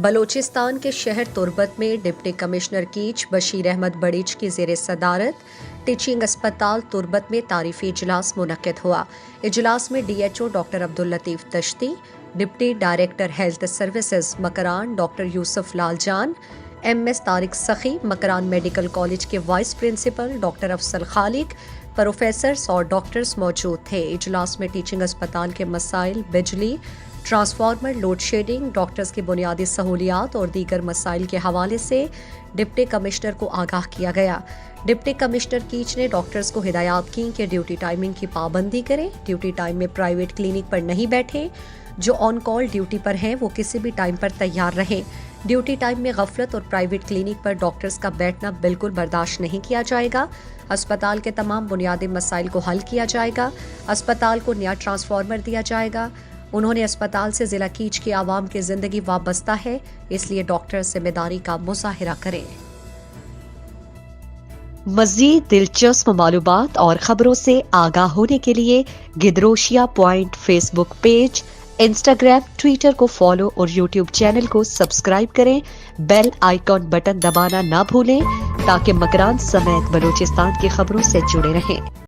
بلوچستان کے شہر تربت میں ڈپٹی کمشنر کیچ بشیر احمد بڑیچ کی زیر صدارت ٹیچنگ اسپتال تربت میں تعریفی اجلاس منعقد ہوا۔ اجلاس میں D H O doctor Abdullatif Tashti, deputy director health services Makran doctor Yousuf Lal Jan, M S Tariq Sakhi, Makran medical college کے vice principal doctor Afzal Khaliq, professors اور ڈاکٹرز موجود تھے۔ اجلاس میں ٹیچنگ اسپتال کے مسائل، بجلی، ٹرانسفارمر، لوڈ شیڈنگ، ڈاکٹرز کی بنیادی سہولیات اور دیگر مسائل کے حوالے سے ڈپٹی کمشنر کو آگاہ کیا گیا۔ ڈپٹی کمشنر کیچ نے ڈاکٹرز کو ہدایات کی کہ ڈیوٹی ٹائمنگ کی پابندی کریں، ڈیوٹی ٹائم میں پرائیویٹ کلینک پر نہیں بیٹھیں، جو آن کال ڈیوٹی پر ہیں وہ کسی بھی ٹائم پر تیار رہیں۔ ڈیوٹی ٹائم میں غفلت اور پرائیویٹ کلینک پر ڈاکٹرز کا بیٹھنا بالکل برداشت نہیں کیا جائے گا۔ اسپتال کے تمام بنیادی مسائل کو حل کیا جائے گا۔ اسپتال کو نیا ٹرانسفارمر دیا جائے گا۔ انہوں نے اسپتال سے ضلع کیچ کی عوام کی زندگی وابستہ ہے، اس لیے ڈاکٹر ذمہ داری کا مظاہرہ کریں۔ مزید دلچسپ معلومات اور خبروں سے آگاہ ہونے کے لیے Gedrosia point Facebook page, Instagram, Twitter کو فالو اور یوٹیوب چینل کو سبسکرائب کریں۔ بیل آئیکن بٹن دبانا نہ بھولیں تاکہ مکران سمیت بلوچستان کی خبروں سے جڑے رہیں۔